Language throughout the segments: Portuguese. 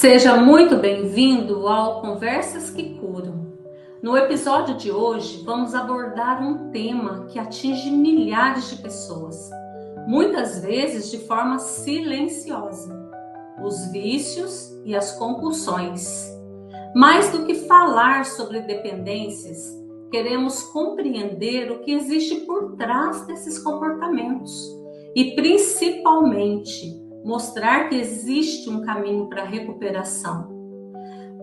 Seja muito bem-vindo ao Conversas que Curam. No episódio de hoje, vamos abordar um tema que atinge milhares de pessoas, muitas vezes de forma silenciosa: os vícios e as compulsões. Mais do que falar sobre dependências, queremos compreender o que existe por trás desses comportamentos e, principalmente, mostrar que existe um caminho para a recuperação.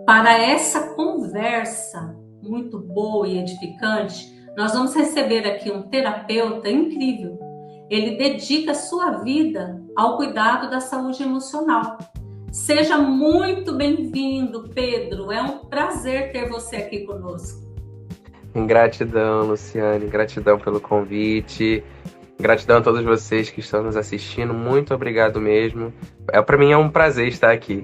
Para essa conversa muito boa e edificante, nós vamos receber aqui um terapeuta incrível. Ele dedica a sua vida ao cuidado da saúde emocional. Seja muito bem-vindo, Pedro. É um prazer ter você aqui conosco. Gratidão, Luciane. Gratidão pelo convite. Gratidão a todos vocês que estão nos assistindo. Muito obrigado mesmo. Para mim é um prazer estar aqui.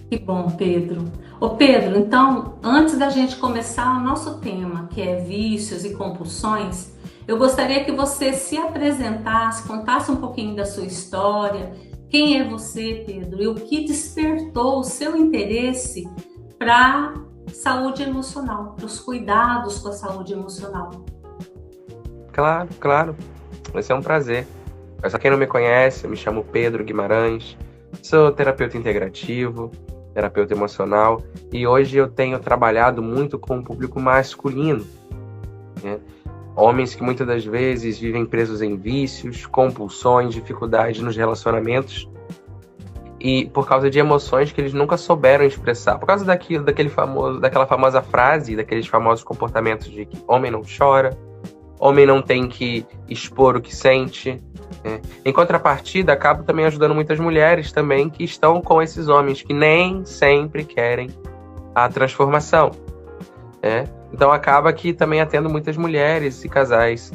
Que bom, Pedro. Ô Pedro, então, antes da gente começar o nosso tema, que é vícios e compulsões, eu gostaria que você se apresentasse, contasse um pouquinho da sua história. Quem é você, Pedro? E o que despertou o seu interesse para a saúde emocional, para os cuidados com a saúde emocional? Claro. Vai ser um prazer. Mas pra quem não me conhece, eu me chamo Pedro Guimarães, sou terapeuta integrativo, terapeuta emocional, e hoje eu tenho trabalhado muito com o público masculino, né? Homens que muitas das vezes vivem presos em vícios, compulsões, dificuldades nos relacionamentos, e por causa de emoções que eles nunca souberam expressar, por causa daquela famosa frase, daqueles famosos comportamentos de que homem não chora, homem não tem que expor o que sente, né? Em contrapartida, acabo também ajudando muitas mulheres também que estão com esses homens que nem sempre querem a transformação, né? Então acaba que também atendo muitas mulheres e casais.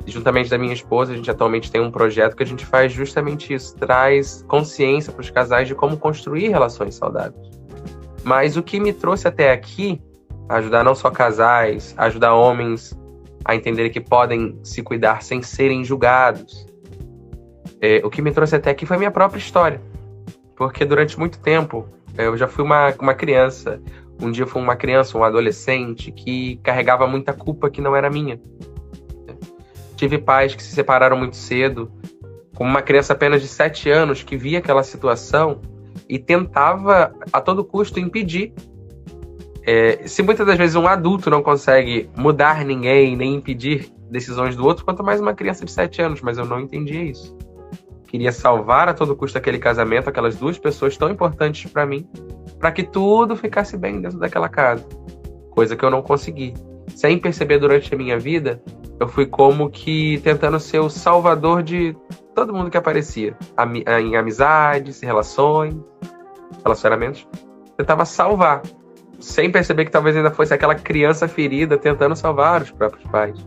Juntamente da minha esposa, a gente atualmente tem um projeto que a gente faz justamente isso, traz consciência para os casais de como construir relações saudáveis. Mas o que me trouxe até aqui, ajudar não só casais, ajudar homens a entender que podem se cuidar sem serem julgados. O que me trouxe até aqui foi a minha própria história. Porque durante muito tempo, eu já fui uma criança. Um dia eu fui uma criança, um adolescente, que carregava muita culpa que não era minha. Tive pais que se separaram muito cedo, como uma criança apenas de 7 anos, que via aquela situação e tentava, a todo custo, impedir. Se muitas das vezes um adulto não consegue mudar ninguém, nem impedir decisões do outro, quanto mais uma criança de 7 anos, mas eu não entendia isso. Queria salvar a todo custo aquele casamento, aquelas duas pessoas tão importantes para mim, para que tudo ficasse bem dentro daquela casa, coisa que eu não consegui. Sem perceber, durante a minha vida, eu fui como que tentando ser o salvador de todo mundo que aparecia, em amizades, relacionamentos, tentava salvar, sem perceber que talvez ainda fosse aquela criança ferida tentando salvar os próprios pais.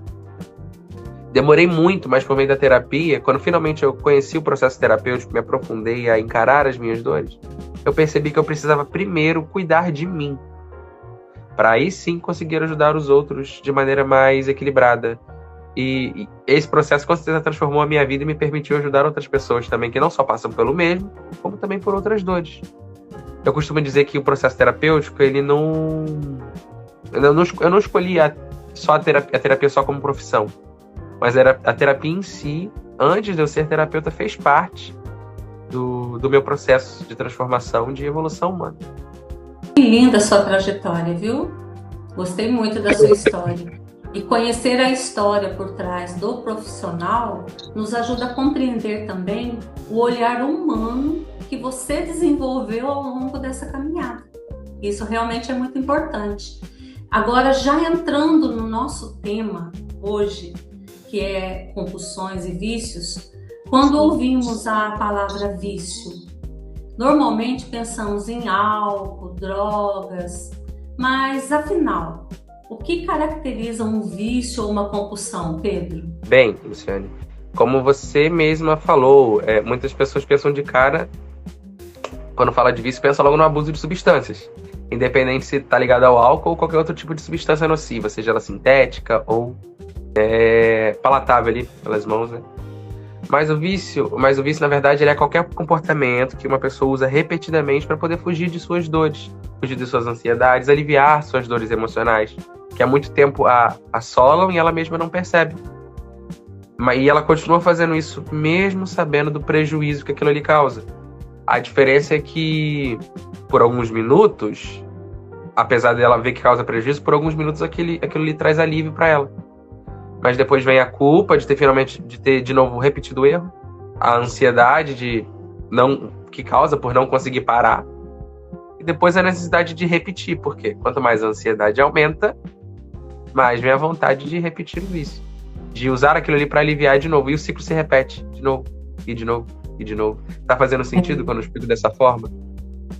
Demorei muito, mas por meio da terapia, quando finalmente eu conheci o processo terapêutico, me aprofundei a encarar as minhas dores, eu percebi que eu precisava primeiro cuidar de mim, para aí sim conseguir ajudar os outros de maneira mais equilibrada. E esse processo com certeza transformou a minha vida e me permitiu ajudar outras pessoas também, que não só passam pelo mesmo, como também por outras dores. Eu costumo dizer que o processo terapêutico, ele não... Eu não escolhi a terapia só como profissão, mas era a terapia em si, antes de eu ser terapeuta, fez parte do meu processo de transformação, de evolução humana. Que linda a sua trajetória, viu? Gostei muito da sua história. E conhecer a história por trás do profissional nos ajuda a compreender também o olhar humano que você desenvolveu ao longo dessa caminhada. Isso realmente é muito importante. Agora, já entrando no nosso tema hoje, que é compulsões e vícios, quando ouvimos a palavra vício, normalmente pensamos em álcool, drogas, mas afinal, o que caracteriza um vício ou uma compulsão, Pedro? Bem, Luciane, como você mesma falou, muitas pessoas pensam de cara, quando fala de vício, pensa logo no abuso de substâncias, independente se está ligado ao álcool ou qualquer outro tipo de substância nociva, seja ela sintética ou palatável ali pelas mãos, né? Mas o vício, na verdade, ele é qualquer comportamento que uma pessoa usa repetidamente para poder fugir de suas dores, fugir de suas ansiedades, aliviar suas dores emocionais, que há muito tempo a assolam e ela mesma não percebe. E ela continua fazendo isso mesmo sabendo do prejuízo que aquilo ali causa. A diferença é que, por alguns minutos, apesar dela ver que causa prejuízo, por alguns minutos aquilo ali traz alívio para ela. Mas depois vem a culpa de ter de novo repetido o erro, a ansiedade que causa por não conseguir parar, e depois a necessidade de repetir, porque quanto mais a ansiedade aumenta, mais vem a vontade de repetir o vício, de usar aquilo ali para aliviar de novo, e o ciclo se repete de novo, e de novo, e de novo. Tá fazendo sentido quando eu explico dessa forma?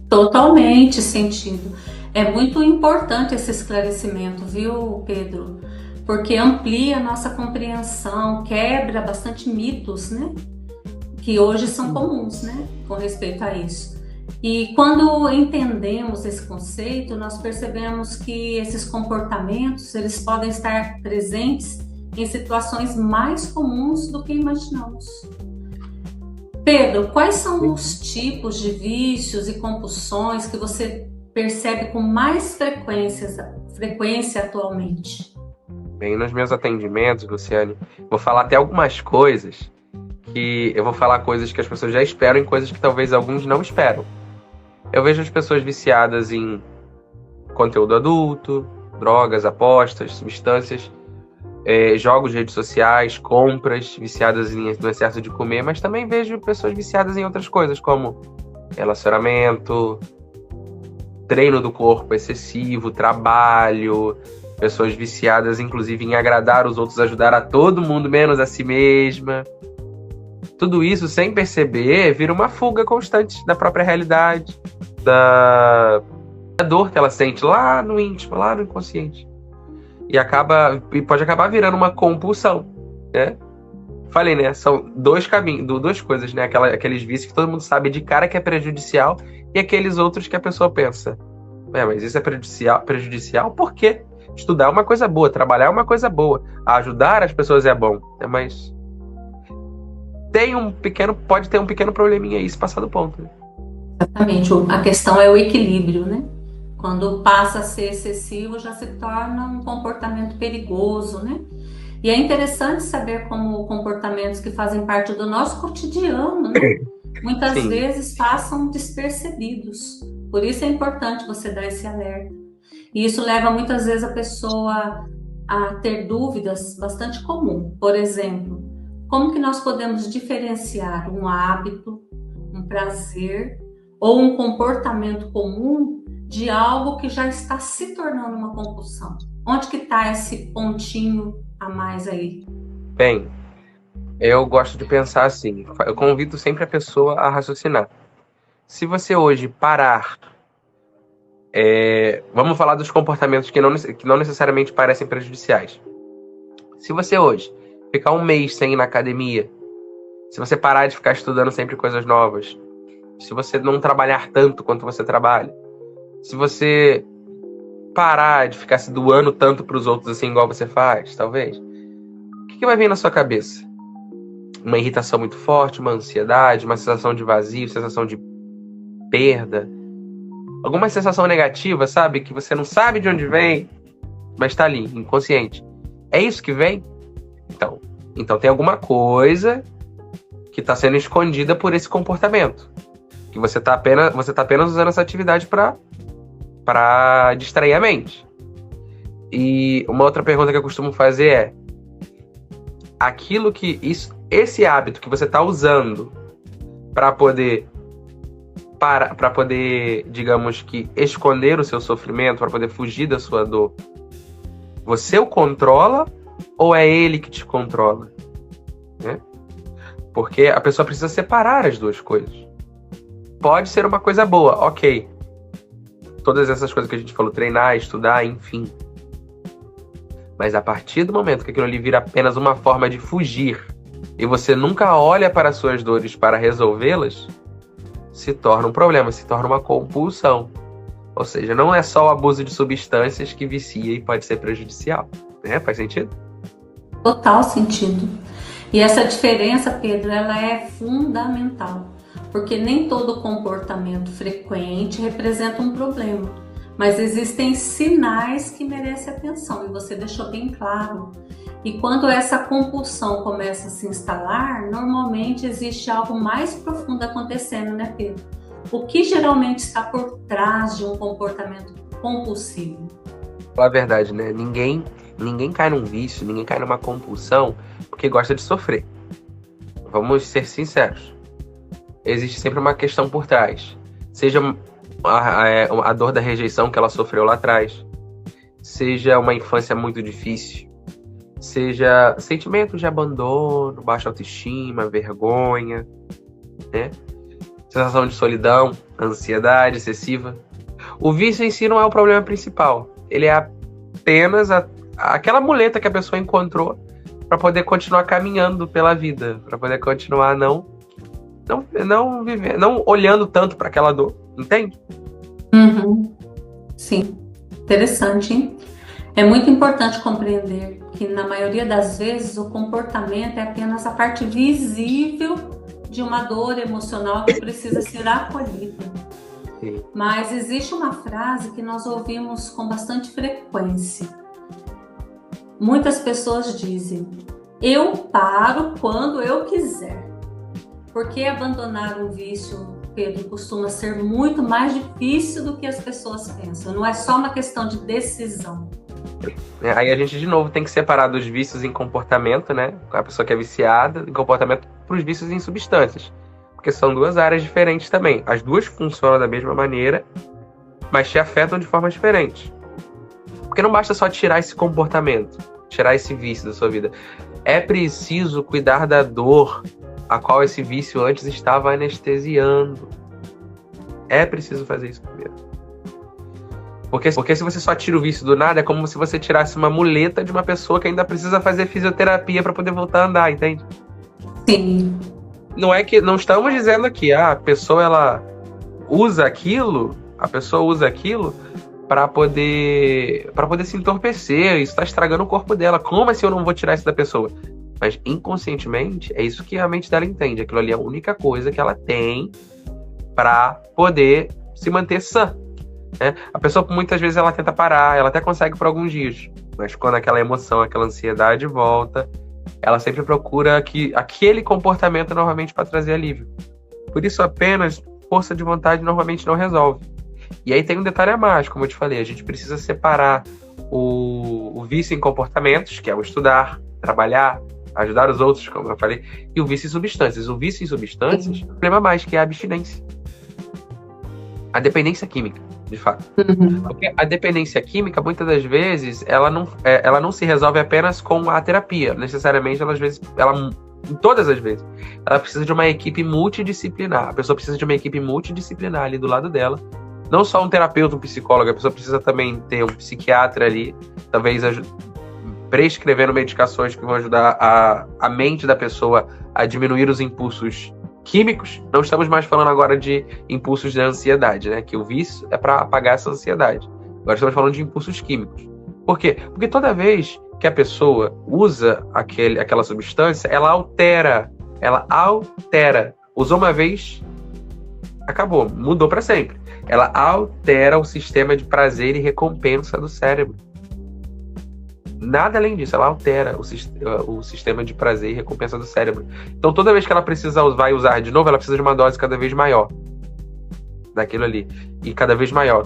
Totalmente sentido. É muito importante esse esclarecimento, viu, Pedro? Porque amplia a nossa compreensão, quebra bastante mitos, né? Que hoje são comuns, né? Com respeito a isso. E quando entendemos esse conceito, nós percebemos que esses comportamentos, eles podem estar presentes em situações mais comuns do que imaginamos. Pedro, quais são os tipos de vícios e compulsões que você percebe com mais frequência atualmente? Bem, nos meus atendimentos, Luciane, vou falar até algumas coisas que eu vou falar coisas que as pessoas já esperam e coisas que talvez alguns não esperam. Eu vejo as pessoas viciadas em conteúdo adulto, drogas, apostas, substâncias, jogos de redes sociais, compras, viciadas no excesso de comer, mas também vejo pessoas viciadas em outras coisas, como relacionamento, treino do corpo excessivo, trabalho, pessoas viciadas, inclusive, em agradar os outros, ajudar a todo mundo, menos a si mesma. Tudo isso, sem perceber, vira uma fuga constante da própria realidade, da dor que ela sente lá no íntimo, lá no inconsciente. E pode acabar virando uma compulsão, né? Falei, né? São dois caminhos, duas coisas, né? Aqueles vícios que todo mundo sabe de cara que é prejudicial e aqueles outros que a pessoa pensa, mas isso é prejudicial por quê? Estudar é uma coisa boa, trabalhar é uma coisa boa, ajudar as pessoas é bom, mas pode ter um pequeno probleminha aí se passar do ponto. Né? Exatamente, a questão é o equilíbrio, né? Quando passa a ser excessivo, já se torna um comportamento perigoso, né? E é interessante saber como comportamentos que fazem parte do nosso cotidiano, né? Muitas Sim. vezes passam despercebidos. Por isso é importante você dar esse alerta. E isso leva muitas vezes a pessoa a ter dúvidas bastante comuns. Por exemplo, como que nós podemos diferenciar um hábito, um prazer ou um comportamento comum de algo que já está se tornando uma compulsão? Onde que está esse pontinho a mais aí? Bem, eu gosto de pensar assim, eu convido sempre a pessoa a raciocinar. Se você hoje parar, vamos falar dos comportamentos que não necessariamente parecem prejudiciais. Se você hoje ficar um mês sem ir na academia, se você parar de ficar estudando sempre coisas novas, se você não trabalhar tanto quanto você trabalha, se você parar de ficar se doando tanto para os outros assim igual você faz, talvez, o que vai vir na sua cabeça? Uma irritação muito forte, uma ansiedade, uma sensação de vazio, sensação de perda, alguma sensação negativa, sabe? Que você não sabe de onde vem, mas está ali, inconsciente. É isso que vem? Então tem alguma coisa que está sendo escondida por esse comportamento. Que você tá apenas usando essa atividade para distrair a mente. E uma outra pergunta que eu costumo fazer é: esse hábito que você está usando para poder, digamos que, esconder o seu sofrimento, para poder fugir da sua dor, você o controla ou é ele que te controla? Né? Porque a pessoa precisa separar as duas coisas. Pode ser uma coisa boa, ok. Todas essas coisas que a gente falou, treinar, estudar, enfim. Mas a partir do momento que aquilo ali vira apenas uma forma de fugir e você nunca olha para as suas dores para resolvê-las, se torna um problema, se torna uma compulsão. Ou seja, não é só o abuso de substâncias que vicia e pode ser prejudicial. Né? Faz sentido? Total sentido. E essa diferença, Pedro, ela é fundamental, porque nem todo comportamento frequente representa um problema, mas existem sinais que merecem atenção, e você deixou bem claro. E quando essa compulsão começa a se instalar, normalmente existe algo mais profundo acontecendo, né, Pedro? O que geralmente está por trás de um comportamento compulsivo? Falar a verdade, né? Ninguém cai num vício, ninguém cai numa compulsão porque gosta de sofrer. Vamos ser sinceros. Existe sempre uma questão por trás. Seja a dor da rejeição que ela sofreu lá atrás, seja uma infância muito difícil, seja sentimento de abandono, baixa autoestima, vergonha, né? Sensação de solidão, ansiedade excessiva. O vício em si não é o problema principal. Ele é apenas aquela muleta que a pessoa encontrou para poder continuar caminhando pela vida, para poder continuar não viver, não olhando tanto para aquela dor, entende? Uhum. Sim, interessante, hein? É muito importante compreender que, na maioria das vezes, o comportamento é apenas a parte visível de uma dor emocional que precisa ser acolhida. Sim. Mas existe uma frase que nós ouvimos com bastante frequência. Muitas pessoas dizem: eu paro quando eu quiser. Porque abandonar um vício, Pedro, costuma ser muito mais difícil do que as pessoas pensam. Não é só uma questão de decisão. Aí a gente, de novo, tem que separar dos vícios em comportamento, né? A pessoa que é viciada em comportamento, para os vícios em substâncias. Porque são duas áreas diferentes também. As duas funcionam da mesma maneira, mas te afetam de forma diferente. Porque não basta só tirar esse comportamento, tirar esse vício da sua vida. É preciso cuidar da dor a qual esse vício antes estava anestesiando. É preciso fazer isso primeiro. Porque se você só tira o vício do nada, é como se você tirasse uma muleta de uma pessoa que ainda precisa fazer fisioterapia para poder voltar a andar, entende? Sim. Não estamos dizendo aqui, a pessoa usa aquilo para poder se entorpecer, isso está estragando o corpo dela. Como assim eu não vou tirar isso da pessoa? Mas inconscientemente é isso que a mente dela entende. Aquilo ali é a única coisa que ela tem para poder se manter sã. A pessoa muitas vezes ela tenta parar, ela até consegue por alguns dias, mas quando aquela emoção, aquela ansiedade volta, ela sempre procura aquele comportamento novamente para trazer alívio. Por isso apenas força de vontade normalmente não resolve. E aí tem um detalhe a mais, como eu te falei, a gente precisa separar o vício em comportamentos, que é o estudar, trabalhar, ajudar os outros, como eu falei, e o vício em substâncias. O vício em substâncias, o problema mais, que é a abstinência. A dependência química, de fato. Porque a dependência química, muitas das vezes, ela não se resolve apenas com a terapia. Necessariamente, todas as vezes, ela precisa de uma equipe multidisciplinar. A pessoa precisa de uma equipe multidisciplinar ali do lado dela. Não só um terapeuta, um psicólogo, a pessoa precisa também ter um psiquiatra ali, talvez prescrevendo medicações que vão ajudar a mente da pessoa a diminuir os impulsos químicos. Não estamos mais falando agora de impulsos de ansiedade, né? Que o vício é para apagar essa ansiedade. Agora estamos falando de impulsos químicos. Por quê? Porque toda vez que a pessoa usa aquela substância, ela altera. Usou uma vez, acabou, mudou para sempre. Ela altera o sistema de prazer e recompensa do cérebro. Nada além disso, ela altera o sistema de prazer e recompensa do cérebro. Então, toda vez que ela vai usar de novo, ela precisa de uma dose cada vez maior daquilo ali. E cada vez maior,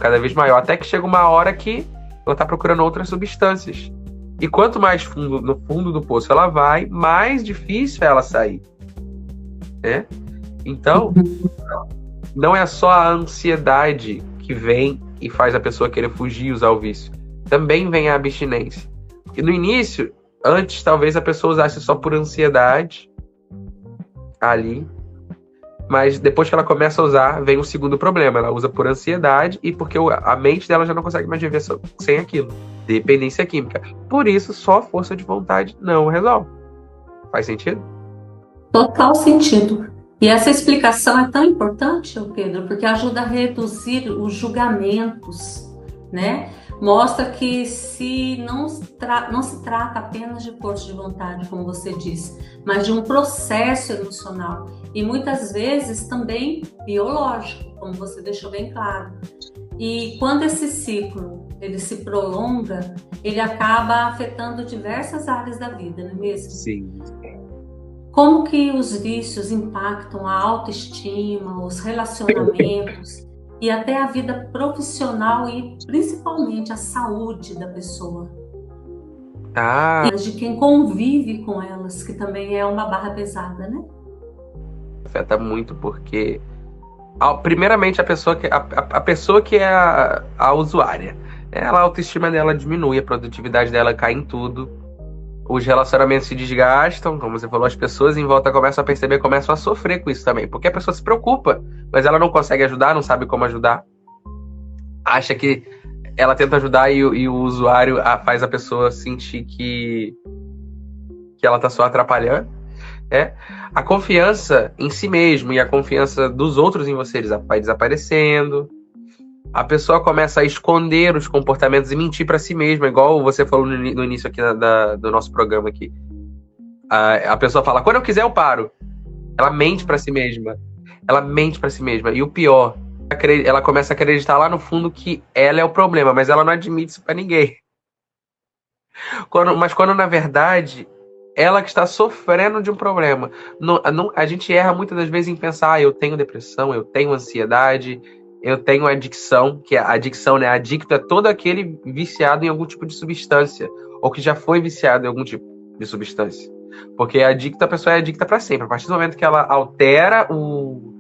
até que chega uma hora que ela está procurando outras substâncias. E quanto mais no fundo do poço ela vai, mais difícil é ela sair. Né? Então, não é só a ansiedade que vem e faz a pessoa querer fugir e usar o vício. Também vem a abstinência. E no início, antes talvez a pessoa usasse só por ansiedade ali, mas depois que ela começa a usar, vem o segundo problema. Ela usa por ansiedade e porque a mente dela já não consegue mais viver sem aquilo. Dependência química. Por isso, só força de vontade não resolve. Faz sentido? Total sentido. E essa explicação é tão importante, Pedro, porque ajuda a reduzir os julgamentos, né? Mostra que não se trata apenas de força de vontade, como você disse, mas de um processo emocional e muitas vezes também biológico, como você deixou bem claro. E quando esse ciclo ele se prolonga, ele acaba afetando diversas áreas da vida, não é mesmo? Sim. Como que os vícios impactam a autoestima, os relacionamentos e até a vida profissional e principalmente a saúde da pessoa? E de quem convive com elas, que também é uma barra pesada, né? Afeta muito porque, primeiramente, a pessoa que é a usuária, a autoestima dela diminui, a produtividade dela cai em tudo. Os relacionamentos se desgastam, como você falou, as pessoas em volta começam a perceber, começam a sofrer com isso também. Porque a pessoa se preocupa, mas ela não consegue ajudar, não sabe como ajudar. Acha que ela tenta ajudar e o usuário faz a pessoa sentir que ela está só atrapalhando. A confiança em si mesmo e a confiança dos outros em você vai desaparecendo. A pessoa começa a esconder os comportamentos e mentir para si mesma, igual você falou no início aqui do nosso programa aqui. A pessoa fala, quando eu quiser eu paro. Ela mente para si mesma. Ela mente para si mesma. E o pior, ela começa a acreditar lá no fundo que ela é o problema, mas ela não admite isso para ninguém. Mas quando na verdade ela que está sofrendo de um problema. A gente erra muitas das vezes em pensar, eu tenho depressão, eu tenho ansiedade, eu tenho adicção, que a adicção, né? Adicto é todo aquele viciado em algum tipo de substância, ou que já foi viciado em algum tipo de substância. Porque a pessoa é adicta para sempre. A partir do momento que ela altera o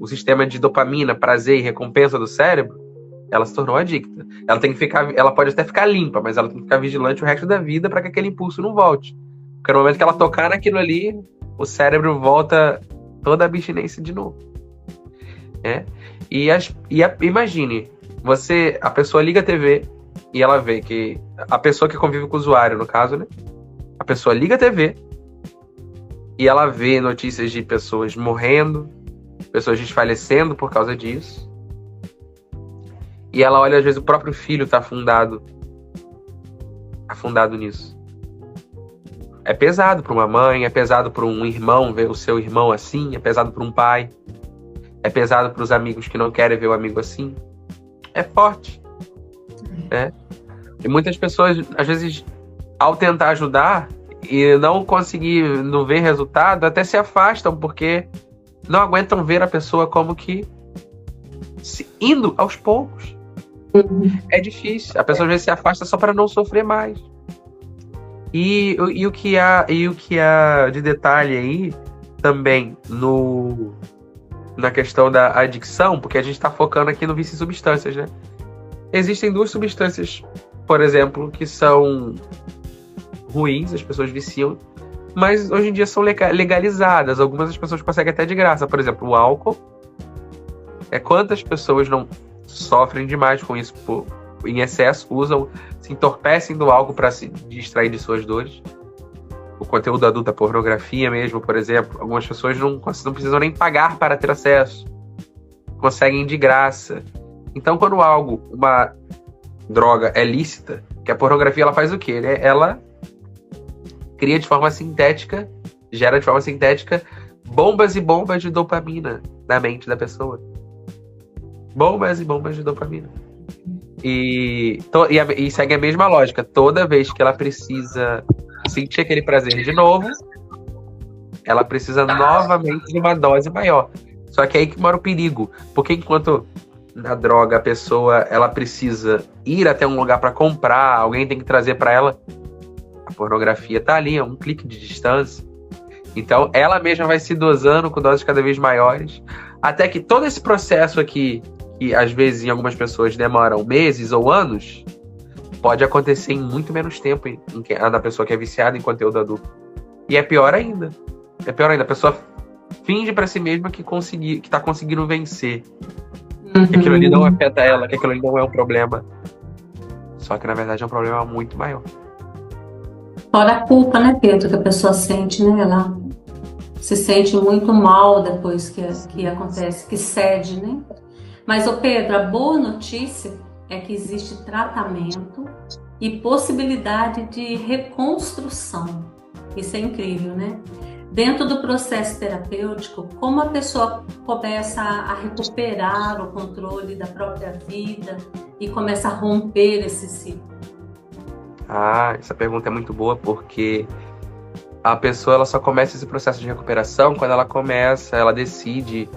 sistema de dopamina, prazer e recompensa do cérebro, ela se tornou adicta. Ela pode até ficar limpa, mas ela tem que ficar vigilante o resto da vida para que aquele impulso não volte. Porque no momento que ela tocar naquilo ali, o cérebro volta toda a abstinência de novo. Imagine, a pessoa liga a TV e ela vê que a pessoa que convive com o usuário, no caso, né? A pessoa liga a TV e ela vê notícias de pessoas morrendo, pessoas desfalecendo por causa disso. E ela olha, às vezes, o próprio filho tá afundado nisso. É pesado para uma mãe, é pesado para um irmão ver o seu irmão assim, é pesado para um pai. É pesado para os amigos que não querem ver o amigo assim. É forte. E muitas pessoas, às vezes, ao tentar ajudar e não ver resultado, até se afastam, porque não aguentam ver a pessoa como que indo aos poucos. É difícil. A pessoa às vezes se afasta só para não sofrer mais. E o que há de detalhe aí também na questão da adicção, porque a gente está focando aqui no vício em substâncias, né? Existem duas substâncias, por exemplo, que são ruins, as pessoas viciam, mas hoje em dia são legalizadas. Algumas das pessoas conseguem até de graça. Por exemplo, o álcool. Quantas pessoas não sofrem demais com isso em excesso, se entorpecem do álcool para se distrair de suas dores. O conteúdo adulto, a pornografia mesmo, por exemplo. Algumas pessoas não precisam nem pagar para ter acesso. Conseguem de graça. Então, quando uma droga é lícita, que a pornografia ela faz o quê? Ela cria de forma sintética, gera de forma sintética bombas e bombas de dopamina na mente da pessoa. Bombas e bombas de dopamina. E segue a mesma lógica. Toda vez que ela precisa sentir aquele prazer de novo, ela precisa novamente de uma dose maior. Só que aí que mora o perigo. Porque enquanto na droga a pessoa ela precisa ir até um lugar para comprar, alguém tem que trazer para ela, a pornografia tá ali, a um clique de distância. Então ela mesma vai se dosando com doses cada vez maiores, até que todo esse processo aqui, que às vezes em algumas pessoas demoram meses ou anos, pode acontecer em muito menos tempo na pessoa que é viciada em conteúdo adulto. E é pior ainda. A pessoa finge para si mesma que tá conseguindo vencer. Que aquilo ali não afeta ela, que aquilo ali não é um problema. Só que na verdade é um problema muito maior. Fora a culpa, né, Pedro, que a pessoa sente, né? Ela se sente muito mal depois que acontece, que cede, né? Mas, Pedro, a boa notícia é que existe tratamento e possibilidade de reconstrução. Isso é incrível, né? Dentro do processo terapêutico, como a pessoa começa a recuperar o controle da própria vida e começa a romper esse ciclo? Essa pergunta é muito boa, porque a pessoa ela só começa esse processo de recuperação quando ela decide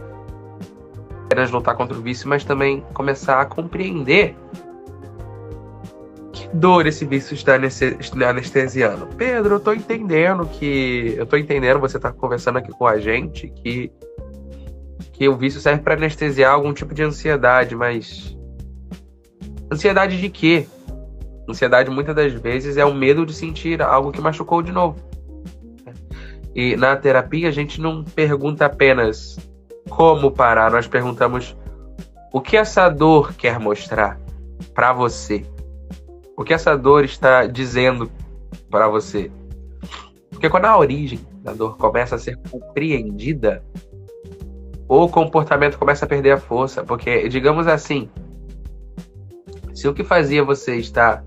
apenas lutar contra o vício, mas também começar a compreender que dor esse vício está anestesiando. Pedro, eu tô entendendo você tá conversando aqui com a gente, que o vício serve para anestesiar algum tipo de ansiedade, mas ansiedade de quê? Ansiedade muitas das vezes é o medo de sentir algo que machucou de novo. E na terapia a gente não pergunta apenas como parar, nós perguntamos o que essa dor quer mostrar para você. O que essa dor está dizendo para você. Porque quando a origem da dor começa a ser compreendida, o comportamento começa a perder a força. Porque, digamos assim, se o que fazia você estar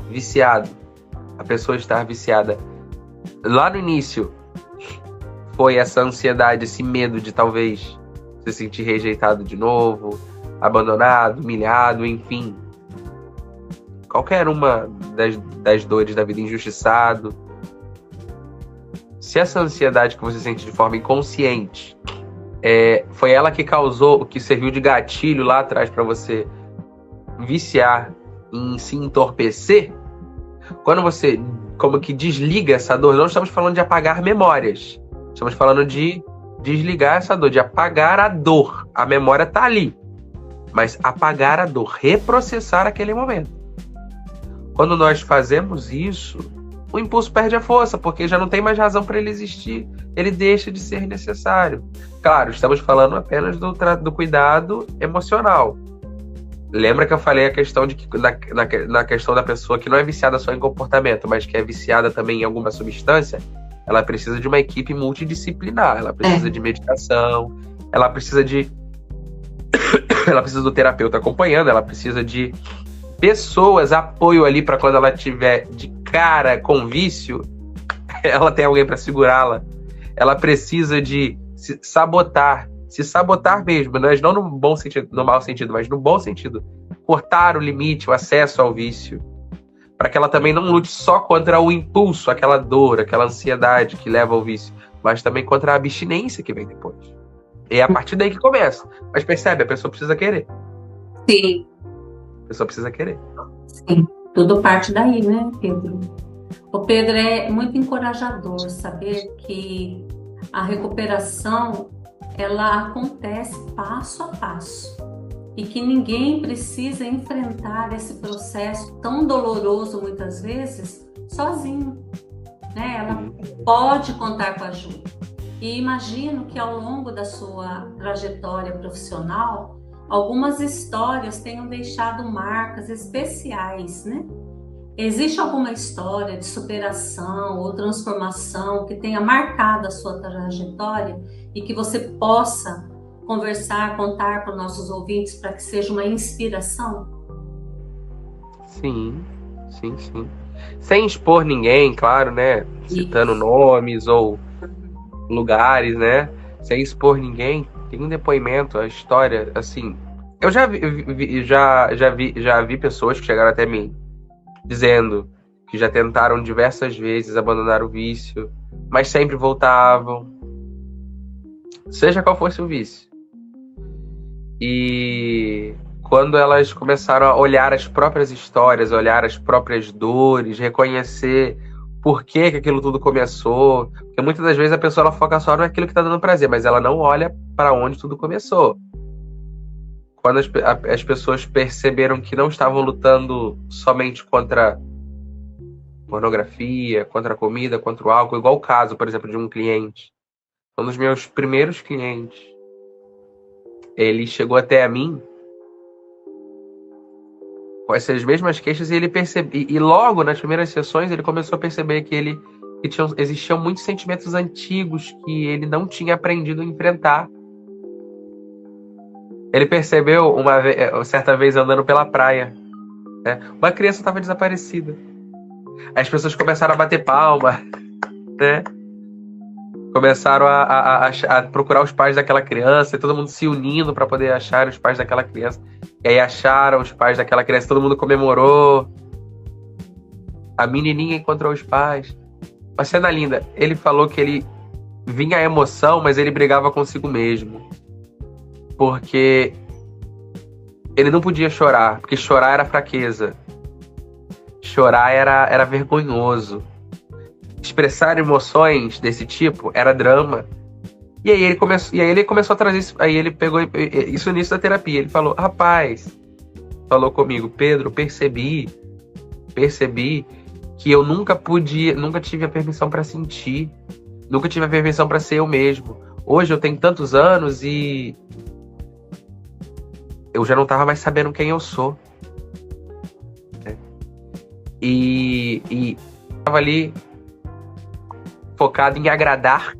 viciado, a pessoa estar viciada, lá no início foi essa ansiedade, esse medo de talvez se sentir rejeitado de novo, abandonado, humilhado, enfim. Qualquer uma das dores da vida, injustiçado. Se essa ansiedade que você sente de forma inconsciente foi ela que causou, que serviu de gatilho lá atrás para você viciar em se entorpecer, quando você como que desliga essa dor, não estamos falando de apagar memórias, estamos falando de desligar essa dor, de apagar a dor. A memória está ali, mas apagar a dor, reprocessar aquele momento. Quando nós fazemos isso, o impulso perde a força, porque já não tem mais razão para ele existir, ele deixa de ser necessário. Claro, estamos falando apenas do cuidado emocional. Lembra que eu falei a questão de que na questão da pessoa que não é viciada só em comportamento, mas que é viciada também em alguma substância, ela precisa de uma equipe multidisciplinar, ela precisa de medicação, ela precisa do terapeuta acompanhando, ela precisa de pessoas, apoio ali para quando ela tiver de cara com vício, ela tem alguém para segurá-la. Ela precisa de se sabotar mesmo, mas não no bom sentido, no mau sentido, mas no bom sentido. Cortar o limite, o acesso ao vício, para que ela também não lute só contra o impulso, aquela dor, aquela ansiedade que leva ao vício, mas também contra a abstinência que vem depois. E é a partir daí que começa. Mas percebe, a pessoa precisa querer. Sim. A pessoa precisa querer. Sim, tudo parte daí, né, Pedro? O Pedro, é muito encorajador saber que a recuperação, ela acontece passo a passo e que ninguém precisa enfrentar esse processo tão doloroso, muitas vezes, sozinho, né? Ela pode contar com ajuda. E imagino que ao longo da sua trajetória profissional, algumas histórias tenham deixado marcas especiais, né? Existe alguma história de superação ou transformação que tenha marcado a sua trajetória e que você possa conversar, contar para os nossos ouvintes para que seja uma inspiração? Sim. Sem expor ninguém, claro, né? Citando nomes ou lugares, né? Sem expor ninguém. Tem um depoimento, a história, assim... Eu já vi pessoas que chegaram até mim dizendo que já tentaram diversas vezes abandonar o vício, mas sempre voltavam, seja qual fosse o vício. E quando elas começaram a olhar as próprias histórias, olhar as próprias dores, reconhecer por que aquilo tudo começou, porque muitas das vezes a pessoa ela foca só naquilo que está dando prazer, mas ela não olha para onde tudo começou. Quando as pessoas perceberam que não estavam lutando somente contra pornografia, contra a comida, contra o álcool, igual o caso, por exemplo, de um cliente. Um dos meus primeiros clientes, ele chegou até a mim com essas mesmas queixas e logo nas primeiras sessões ele começou a perceber que existiam muitos sentimentos antigos que ele não tinha aprendido a enfrentar. Ele percebeu certa vez andando pela praia, né? Uma criança estava desaparecida. As pessoas começaram a bater palma, né? Começaram a procurar os pais daquela criança, e todo mundo se unindo para poder achar os pais daquela criança. E aí acharam os pais daquela criança, todo mundo comemorou. A menininha encontrou os pais. Uma cena linda. Ele falou que ele vinha a emoção, mas ele brigava consigo mesmo. Porque ele não podia chorar, porque chorar era fraqueza. Chorar era vergonhoso. Expressar emoções desse tipo era drama. E aí ele começou a trazer isso. Aí ele pegou isso no início da terapia. Ele falou: rapaz, falou comigo, Pedro, percebi que eu nunca tive a permissão para sentir, nunca tive a permissão para ser eu mesmo. Hoje eu tenho tantos anos e eu já não tava mais sabendo quem eu sou. E tava ali focado em agradar,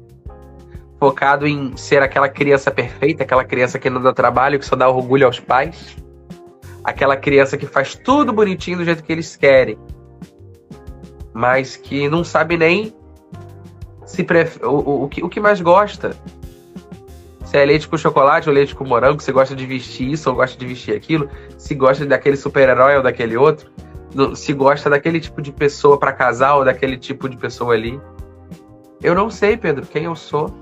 focado em ser aquela criança perfeita, aquela criança que não dá trabalho, que só dá orgulho aos pais, aquela criança que faz tudo bonitinho do jeito que eles querem, mas que não sabe nem o que mais gosta. Se é leite com chocolate ou leite com morango, se gosta de vestir isso ou gosta de vestir aquilo, se gosta daquele super-herói ou daquele outro, se gosta daquele tipo de pessoa para casar ou daquele tipo de pessoa ali. Eu não sei, Pedro, quem eu sou.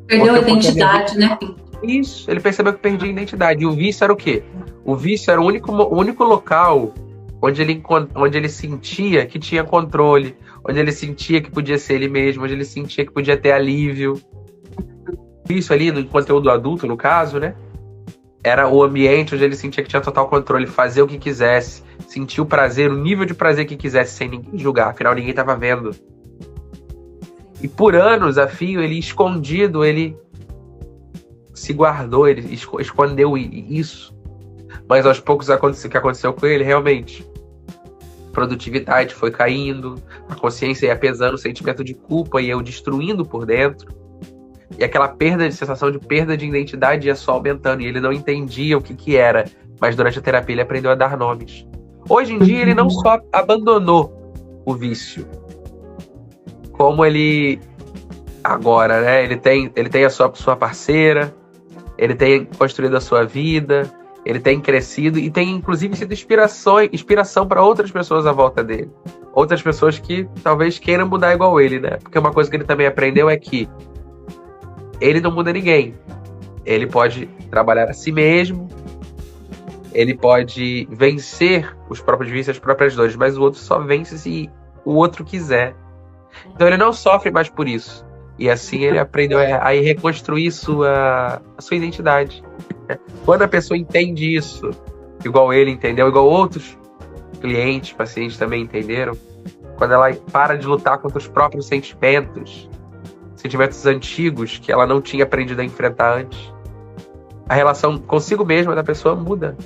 Perdeu a identidade, né? Isso, ele percebeu que perdia a identidade. E o vício era o quê? O vício era o único local onde ele sentia que tinha controle, onde ele sentia que podia ser ele mesmo, onde ele sentia que podia ter alívio. Isso ali, no conteúdo adulto, no caso, né? Era o ambiente onde ele sentia que tinha total controle, fazer o que quisesse, sentir o prazer, o nível de prazer que quisesse, sem ninguém julgar, afinal ninguém estava vendo. E por anos a fio, ele escondido, ele se guardou, ele escondeu isso. Mas aos poucos o que aconteceu com ele, realmente, produtividade foi caindo, a consciência ia pesando, o sentimento de culpa ia o destruindo por dentro. E aquela sensação de perda de identidade ia só aumentando. E ele não entendia o que era. Mas durante a terapia ele aprendeu a dar nomes. Hoje em dia ele não só abandonou o vício, como ele agora, né? Ele tem a sua parceira, ele tem construído a sua vida, ele tem crescido e tem inclusive sido inspiração para outras pessoas à volta dele. Outras pessoas que talvez queiram mudar igual ele, né? Porque uma coisa que ele também aprendeu é que ele não muda ninguém. Ele pode trabalhar a si mesmo, ele pode vencer os próprios vícios, as próprias dores, mas o outro só vence se o outro quiser. Então ele não sofre mais por isso. E assim ele aprendeu a reconstruir a sua identidade. Quando a pessoa entende isso, igual ele entendeu, igual outros clientes, pacientes também entenderam, quando ela para de lutar contra os próprios sentimentos antigos que ela não tinha aprendido a enfrentar antes, a relação consigo mesma da pessoa muda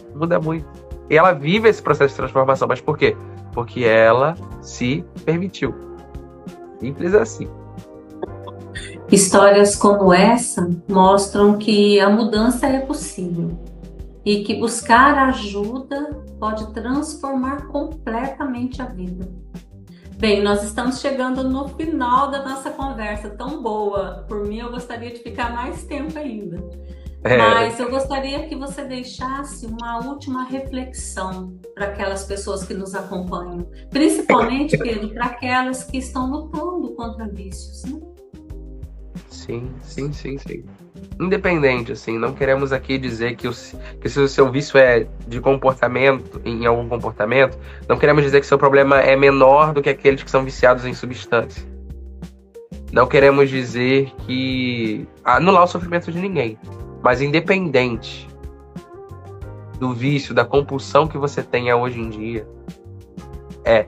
muito. E ela vive esse processo de transformação. Mas por quê? Porque ela se permitiu. Simples assim. Histórias como essa mostram que a mudança é possível e que buscar ajuda pode transformar completamente a vida. Bem, nós estamos chegando no final da nossa conversa, tão boa. Por mim, eu gostaria de ficar mais tempo ainda. Mas eu gostaria que você deixasse uma última reflexão para aquelas pessoas que nos acompanham. Principalmente, Pedro, para aquelas que estão lutando contra vícios, né? Sim. Independente, assim, não queremos aqui dizer que se o seu vício é de comportamento, em algum comportamento, não queremos dizer que seu problema é menor do que aqueles que são viciados em substância. Não queremos dizer que anular o sofrimento de ninguém, mas independente do vício, da compulsão que você tenha hoje em dia,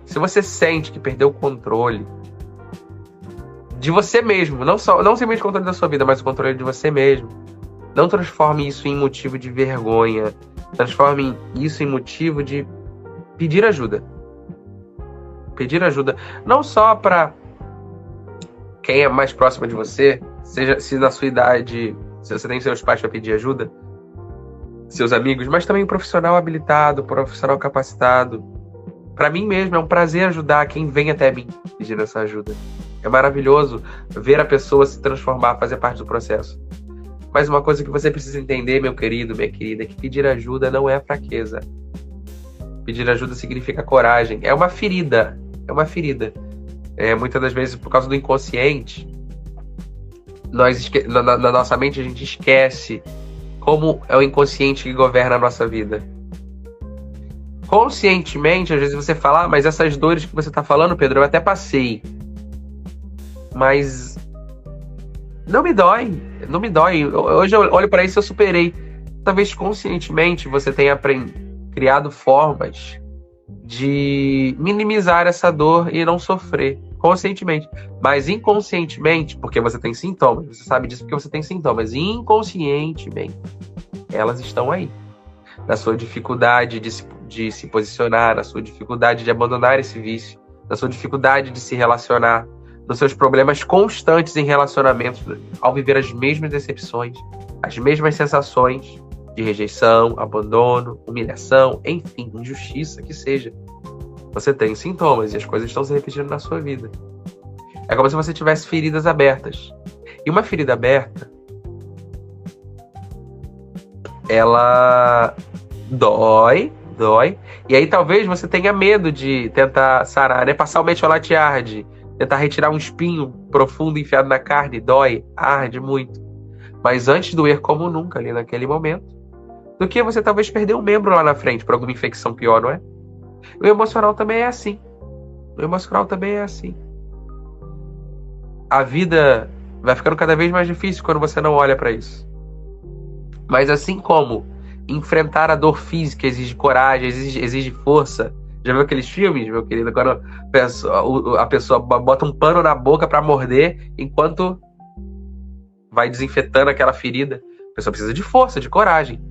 se você sente que perdeu o controle de você mesmo, não simplesmente o controle da sua vida, mas o controle de você mesmo, não transforme isso em motivo de vergonha, transforme isso em motivo de pedir ajuda. Pedir ajuda, não só para quem é mais próximo de você, seja se na sua idade, se você tem seus pais para pedir ajuda, seus amigos, mas também um profissional habilitado, um profissional capacitado. Para mim mesmo é um prazer ajudar quem vem até mim pedindo essa ajuda. É maravilhoso ver a pessoa se transformar, fazer parte do processo. Mas uma coisa que você precisa entender, meu querido, minha querida, é que pedir ajuda não é fraqueza. Pedir ajuda significa coragem. É uma ferida. É uma ferida. Muitas das vezes, por causa do inconsciente, na nossa mente a gente esquece como é o inconsciente que governa a nossa vida. Conscientemente, às vezes você fala, mas essas dores que você está falando, Pedro, eu até passei. Mas não me dói. Não me dói. Hoje eu olho para isso e eu superei. Talvez conscientemente você tenha criado formas de minimizar essa dor e não sofrer. Conscientemente. Mas inconscientemente, porque você tem sintomas. Você sabe disso porque você tem sintomas. Inconscientemente, elas estão aí. Na sua dificuldade de se posicionar, na sua dificuldade de abandonar esse vício, na sua dificuldade de se relacionar, nos seus problemas constantes em relacionamentos, ao viver as mesmas decepções, as mesmas sensações de rejeição, abandono, humilhação, enfim, injustiça, que seja. Você tem sintomas e as coisas estão se repetindo na sua vida. É como se você tivesse feridas abertas. E uma ferida aberta, ela dói. E aí talvez você tenha medo de tentar sarar, né? Passar o metiolate arde. Tentar retirar um espinho profundo enfiado na carne, dói, arde muito. Mas antes doer como nunca ali naquele momento, do que você talvez perder um membro lá na frente por alguma infecção pior, não é? O emocional também é assim. A vida vai ficando cada vez mais difícil quando você não olha para isso. Mas assim como enfrentar a dor física exige coragem, exige força. Já viu aqueles filmes, meu querido? Quando a pessoa bota um pano na boca para morder enquanto vai desinfetando aquela ferida. A pessoa precisa de força, de coragem.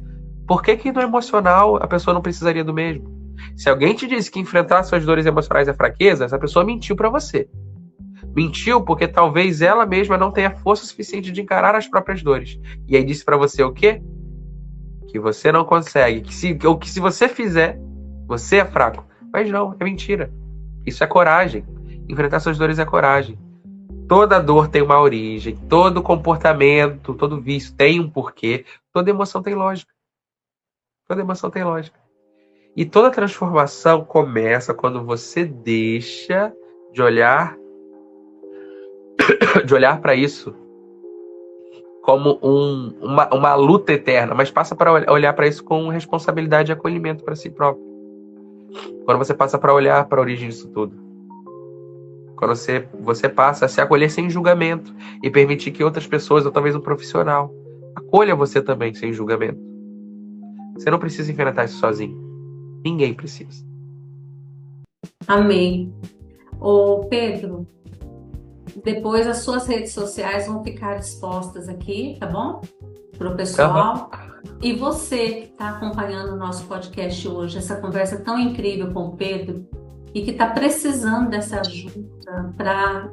Por que no emocional a pessoa não precisaria do mesmo? Se alguém te disse que enfrentar suas dores emocionais é fraqueza, essa pessoa mentiu para você. Mentiu porque talvez ela mesma não tenha força suficiente de encarar as próprias dores. E aí disse para você o quê? Que você não consegue. Que se você fizer, você é fraco. Mas não, é mentira. Isso é coragem. Enfrentar suas dores é coragem. Toda dor tem uma origem. Todo comportamento, todo vício tem um porquê. Toda emoção tem lógica. E toda transformação começa quando você deixa de olhar para isso como uma luta eterna, mas passa para olhar para isso com responsabilidade e acolhimento para si próprio. Quando você passa para olhar para a origem disso tudo. Quando você passa a se acolher sem julgamento e permitir que outras pessoas, ou talvez um profissional, acolha você também sem julgamento. Você não precisa enfrentar isso sozinho. Ninguém precisa. Amém. Ô Pedro, depois as suas redes sociais vão ficar expostas aqui, tá bom? Para o pessoal. E você que está acompanhando o nosso podcast hoje, essa conversa tão incrível com o Pedro, e que está precisando dessa ajuda para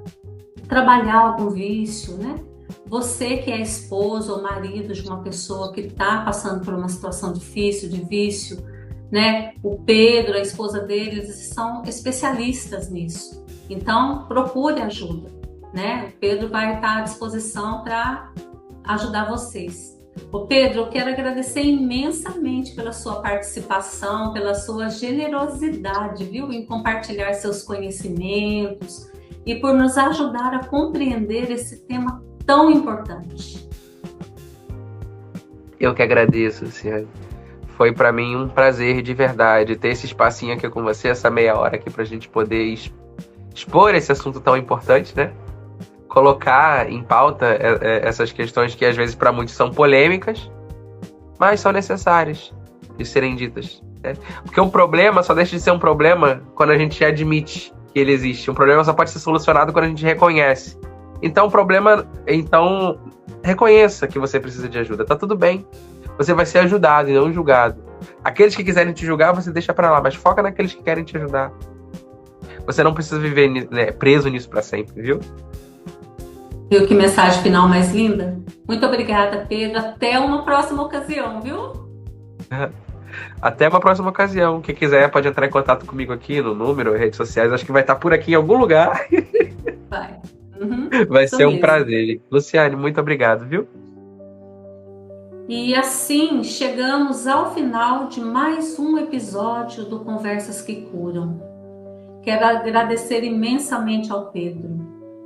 trabalhar algum vício, né? Você que é esposa ou marido de uma pessoa que está passando por uma situação difícil, de vício, né? O Pedro, a esposa dele, eles são especialistas nisso. Então, procure ajuda, né? O Pedro vai estar à disposição para ajudar vocês. Ô Pedro, eu quero agradecer imensamente pela sua participação, pela sua generosidade, viu? Em compartilhar seus conhecimentos e por nos ajudar a compreender esse tema tão importante. Eu que agradeço, Luciane. Foi para mim um prazer de verdade ter esse espacinho aqui com você, essa meia hora aqui para a gente poder expor esse assunto tão importante, né? Colocar em pauta essas questões que às vezes para muitos são polêmicas, mas são necessárias de serem ditas, né? Porque um problema só deixa de ser um problema quando a gente admite que ele existe. Um problema só pode ser solucionado quando a gente reconhece. Então, reconheça que você precisa de ajuda. Tá tudo bem. Você vai ser ajudado e não julgado. Aqueles que quiserem te julgar, você deixa pra lá, mas foca naqueles que querem te ajudar. Você não precisa viver, né, preso nisso pra sempre, viu? Viu que mensagem final mais linda? Muito obrigada, Pedro. Até uma próxima ocasião, viu? Até uma próxima ocasião. Quem quiser pode entrar em contato comigo aqui no número, redes sociais. Acho que vai estar por aqui em algum lugar. Vai. Uhum, Vai isso ser um mesmo. prazer. Luciane, muito obrigado, viu? E assim chegamos ao final de mais um episódio do Conversas que Curam. Quero agradecer imensamente ao Pedro.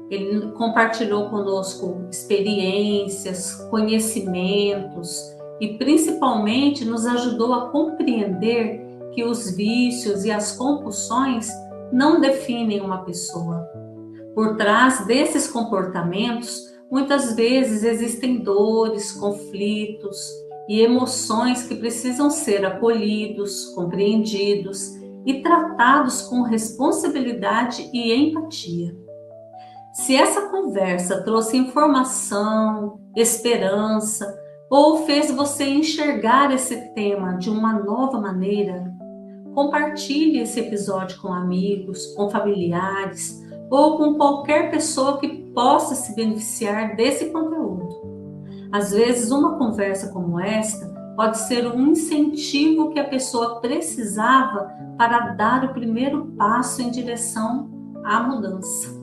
Ele compartilhou conosco experiências, conhecimentos e principalmente nos ajudou a compreender que os vícios e as compulsões não definem uma pessoa. Por trás desses comportamentos, muitas vezes existem dores, conflitos e emoções que precisam ser acolhidos, compreendidos e tratados com responsabilidade e empatia. Se essa conversa trouxe informação, esperança ou fez você enxergar esse tema de uma nova maneira, compartilhe esse episódio com amigos, com familiares ou com qualquer pessoa que possa se beneficiar desse conteúdo. Às vezes, uma conversa como esta pode ser um incentivo que a pessoa precisava para dar o primeiro passo em direção à mudança.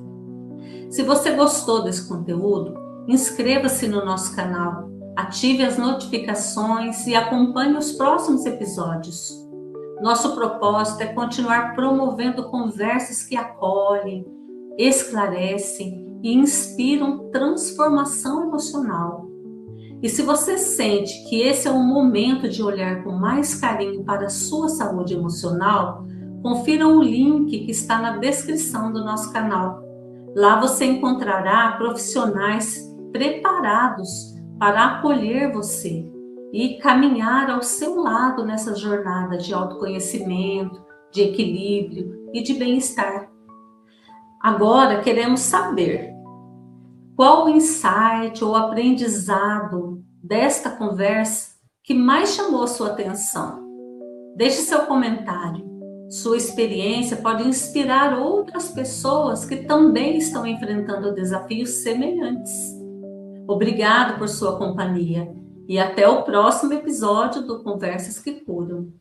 Se você gostou desse conteúdo, inscreva-se no nosso canal, ative as notificações e acompanhe os próximos episódios. Nosso propósito é continuar promovendo conversas que acolhem, esclarecem e inspiram transformação emocional. E se você sente que esse é o momento de olhar com mais carinho para a sua saúde emocional, confira o link que está na descrição do nosso canal. Lá você encontrará profissionais preparados para acolher você e caminhar ao seu lado nessa jornada de autoconhecimento, de equilíbrio e de bem-estar. Agora queremos saber qual o insight ou aprendizado desta conversa que mais chamou a sua atenção. Deixe seu comentário. Sua experiência pode inspirar outras pessoas que também estão enfrentando desafios semelhantes. Obrigado por sua companhia e até o próximo episódio do Conversas que Curam.